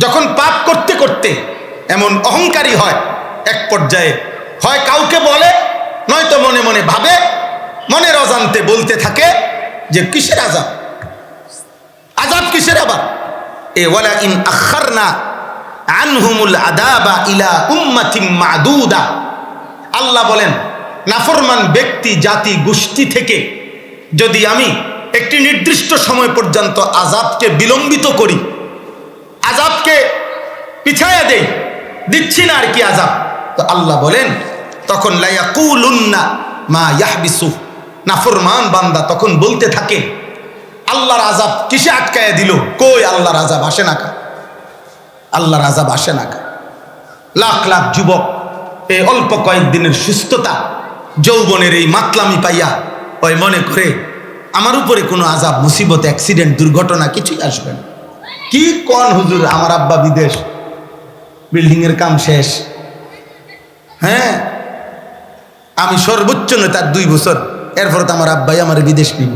যখন পাপ করতে করতে এমন অহংকারী হয়, এক পর্যায়ে হয় কাউকে বলে, নয়তো মনে মনে ভাবে, মনের অজান্তে বলতে থাকে যে কিসের আযাব, আযাব কিসের আবার? এ ওয়ালা ইন আখারনা আনহুমুল আযাবা ইলা উম্মাতিন মাদুদা। আল্লাহ বলেন নাফরমান ব্যক্তি, জাতি, গোষ্ঠী থেকে যদি আমি একটি নির্দিষ্ট সময় পর্যন্ত আযাবকে বিলম্বিত করি, আযাবকে পিছায়া দেই, দিচ্ছি না আর কি আযাব, তো আল্লাহ বলেন তখন লা ইয়াকুলুন্না মা ইয়াহবিসু, নাফরমান বান্দা তখন বলতে থাকে আল্লাহর আযাব কিসে আটকায়া দিল? কই আল্লাহর আযাব আসে না কা, আল্লাহর আযাব আসে না কা। লাখ লাখ যুবক এই অল্প কয়েকদিনের সুস্থতা, যৌবনের এই মাতলামি পাইয়া ওই মনে করে আমার উপরে কোনো আযাব, মুসিবত, অ্যাক্সিডেন্ট, দুর্ঘটনা কিছুই আসবে না। কি কোন হুজুর, আমার আব্বা বিদেশ, বিল্ডিংয়ের কাম শেষ, হ্যাঁ আমি সর্বোচ্চ নয় তার 2 বছর, এরপর তো আমার আব্বাই আমার বিদেশ নিব,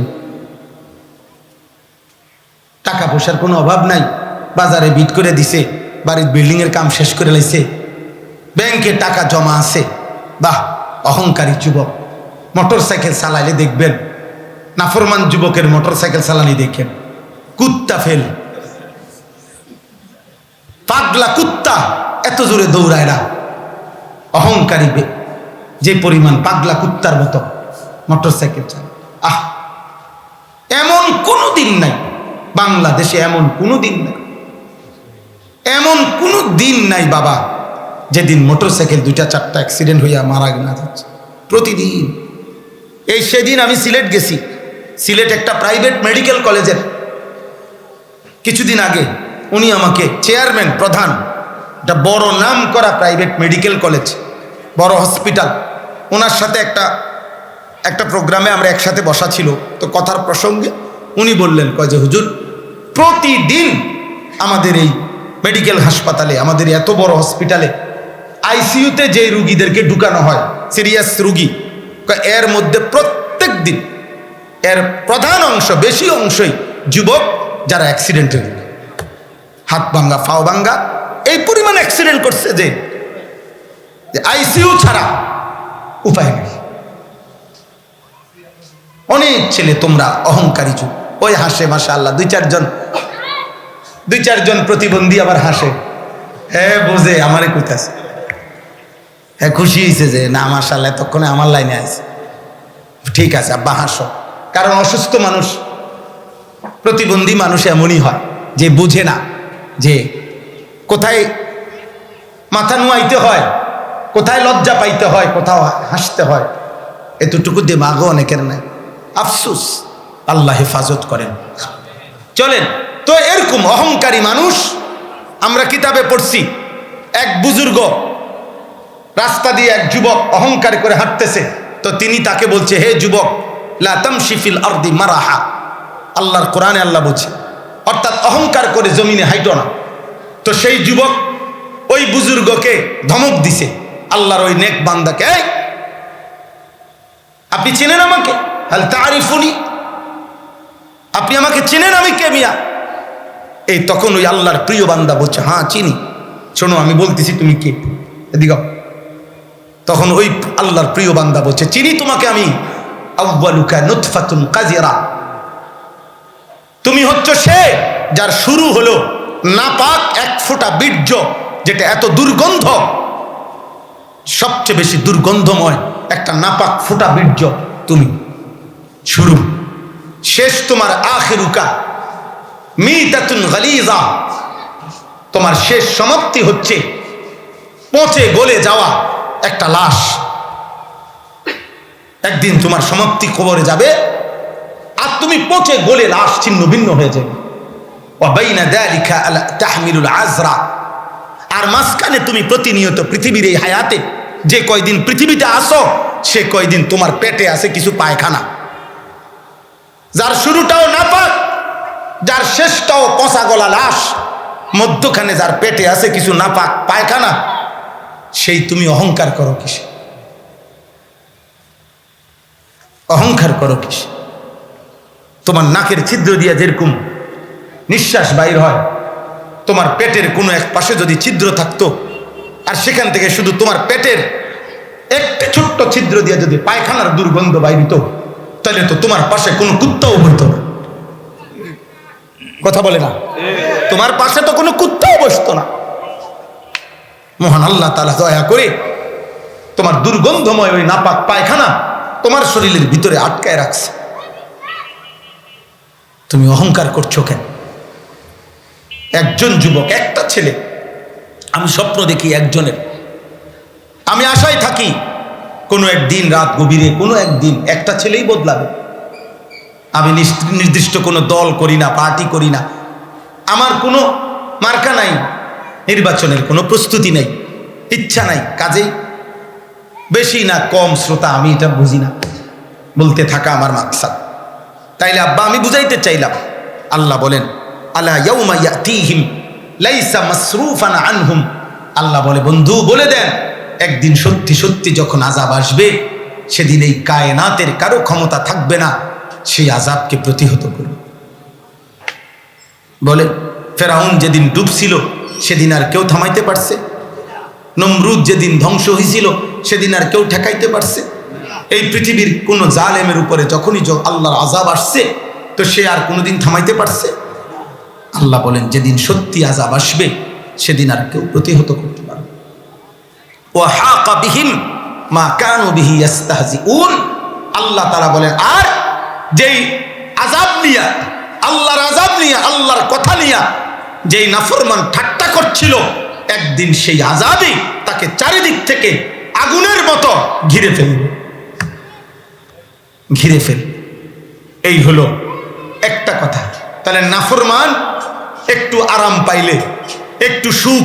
টাকা পয়সার কোনো অভাব নাই, বাজারে বিট করে দিছে, বাড়ির বিল্ডিংয়ের কাম শেষ করে লাইছে, ব্যাংকে টাকা জমা আছে। বাহ, অহংকারী যুবক। মোটর সাইকেল চালাইলে দেখবেন, নাফরমান যুবকের মোটর সাইকেল চালানি দেখেন, কুত্তা ফেল, পাগলা কুত্তা এত জোরে দৌড়ায় না। অহংকারী যে পরিমাণ পাগলা কুত্তার মতো মোটর সাইকেল চালায়। আহ, এমন কোনো দিন নাই বাংলাদেশে, এমন কোনো দিন নাই, এমন কোনো দিন নাই বাবা যেদিন মোটর সাইকেল 2-4টা অ্যাক্সিডেন্ট হইয়া মারা না যাচ্ছে প্রতিদিন। এই সেদিন আমি সিলেট গেছি, সিলেট একটা প্রাইভেট মেডিকেল কলেজের কিছুদিন আগে উনি আমাকে চেয়ারম্যান, প্রধান, একটা বড় নাম করা প্রাইভেট মেডিকেল কলেজ, বড় হসপিটাল, ওনার সাথে একটা প্রোগ্রামে আমরা একসাথে বসা ছিল। তো কথার প্রসঙ্গে উনি বললেন, কয় যে হুজুর, প্রতিদিন আমাদের এই মেডিকেল হাসপাতালে, আমাদের এত বড় হসপিটালে আইসিইউতে যে রুগীদেরকে ঢুকানো হয়, সিরিয়াস রুগী, এর মধ্যে প্রত্যেক দিন এর প্রধান অংশ, বেশি অংশই যুবক যারা অ্যাক্সিডেন্টের রুগী, হাত ভাঙ্গা, ফাও ভাঙ্গা, এই পরিমাণ অ্যাক্সিডেন্ট করছে যে আইসিইউ ছাড়া উপায় নেই। অনেক ছেলে তোমরা অহংকারী যুগ, ওই হাসে মাশাআল্লাহ, 2-4 জন প্রতিবন্ধী আবার হাসে, হ্যাঁ বোঝে আমারে কইতাছে, হ্যাঁ খুশি হয়েছে যে না মাশাআল্লাহ এতক্ষণে আমার লাইনে আছে, ঠিক আছে আব্বা হাসো। কারণ অসুস্থ মানুষ, প্রতিবন্ধী মানুষ এমনই হয় যে বুঝে না যে কোথায় মাথা নুয়াইতে হয়, কোথায় লজ্জা পাইতে হয়, কোথাও হাসতে হয়, এতটুকু দিমাগও অনেকের নাই। আফসুস, আল্লাহ হেফাজত করেন। চলেন তো, এরকম অহংকারী মানুষ আমরা কিতাবে পড়ছি, এক বুজুর্গ রাস্তা দিয়ে এক যুবক অহংকার করে হাঁটতেছে, তো তিনি তাকে বলছে, হে যুবক, লা তামশি ফিল আরদি মারাহা। আল্লাহর কোরআনে আল্লাহ বলছে, অর্থাৎ অহংকার করে জমিনে হাইটো না। তো সেই যুবক ওই বুজুর্গকে ধমক দিছে, আল্লাহর ওই নেক বান্দাকে, এই আপনি চেনেন আমাকে? হাল তারিফুনি, আপনি আমাকে চেনেন? আমি কে মিয়া? এই তখন ওই আল্লাহর প্রিয় বান্দা বলছে, হ্যাঁ চিনি, শোনো আমি বলতেছি তুমি কে, এদিকে। তখন ওই আল্লাহর প্রিয় বান্দা বলছে, চিনি তোমাকে আমি, আউয়ালুকা নুতফাতুন কাজিরা, তুমি হচ্ছে সে যার শুরু হলো নাপাক এক ফোঁটা বীর্য, যেটা এত দুর্গন্ধ, সবচেয়ে বেশি দুর্গন্ধময় একটা নাপাক ফোঁটা বীর্য তুমি শুরু, শেষ তোমার আখিরুকা মিতাতুন গালিজা, তোমার শেষ সমাপ্তি হচ্ছে পচে গলে যাওয়া একটা লাশ। একদিন তোমার সমাপ্তি কবরে যাবে আর তুমি পচে গলে লাশ ছিন্ন ভিন্ন হয়ে যাবে। ওয়া বাইনা যালিকা তাহমিলুল আজরা, আর মাঝখানে তুমি প্রতিনিয়ত পৃথিবীর এই হায়াতে যে কয়দিন পৃথিবীতে আসো, সে কয়দিন তোমার পেটে আছে কিছু পায়খানা, যার শুরুটাও নাপাক, যার শেষটাও পচা গলা লাশ, মধ্যখানে যার পেটে আছে কিছু নাপাক পায়খানা, সেই তুমি অহংকার করো কিসে? অহংকার করো কিসে? তোমার নাকের ছিদ্র দিয়ে যেরকম নিঃশ্বাস বাইর হয়, তোমার পেটের কোনো এক পাশে যদি ছিদ্র থাকতো আর সেখান থেকে শুধু তোমার পেটের একটা ছোট্ট ছিদ্র দিয়ে যদি পায়খানার দুর্গন্ধ বাইরিত, তাহলে তো তোমার পাশে কোনো কুত্তাও বসতো না। কথা বলে না? তোমার পাশে তো কোনো কুত্তাও বসতো না। মহান আল্লাহ তাআলা দয়া করে তোমার দুর্গন্ধময় ওই নাপাক পায়খানা তোমার শরীরের ভিতরে আটকায় রাখছে। তুমি অহংকার করছো কেন? একজন যুবক, একটা ছেলে, আমি স্বপ্ন দেখি একজনের, আমি আশায় থাকি কোনো একদিন রাত গভীরে কোনো একদিন একটা ছেলেই বদলাবে। আমি নির্দিষ্ট কোনো দল করি না, পার্টি করি না, আমার কোনো মার্কা নাই, নির্বাচনের কোনো প্রস্তুতি নেই, ইচ্ছা নাই, কাজেই বেশি না কম শ্রোতা আমি এটা বুঝি না, বলতে থাকা আমার মাকসাদ। তাইলে আব্বা আমি বুঝাইতে চাইলাম, আল্লাহ বলেন আলা ইয়াউমা ইয়াতিহিম লাইসা মাসরুফান আনহুম, আল্লাহ বলে বন্ধু বলে দেন একদিন সত্যি সত্যি যখন আযাব আসবে, সেদিন এই কায়নাতের কারো ক্ষমতা থাকবে না সেই আযাবকে প্রতিহত করবে। বলে ফেরাউন যেদিন ডুবছিল সেদিন আর কেউ থামাইতে পারছে? নমরুদ যেদিন ধ্বংস হয়েছিল সেদিন আর কেউ ঠেকাইতে পারছে? এই পৃথিবীর কোন জালেমের উপরে যখনই আল্লাহর আযাব আসছে তো সে আর কোনোদিন থামাইতে পারছে? আল্লাহ বলেন যেদিন সত্যি আযাব আসবে সেদিন আর কেউ প্রতিহত করতে পারবে। ওয়া হাকা বিহিম মা কানু বিহি ইস্তাহজিউন। আল্লাহ তাআলা বলেন আর যেই আযাব নিয়া, আল্লাহর আযাব নিয়া, আল্লাহর কথা নিয়া যেই নাফরমান ঠাট্টা করছিল, একদিন সেই আযাবই তাকে চারিদিক থেকে আগুনের মতো ঘিরে ফেলবে, ঘিরে ফেলবে। এই হলো একটা কথা। তাহলে নাফরমান একটু আরাম পাইলে, একটু সুখ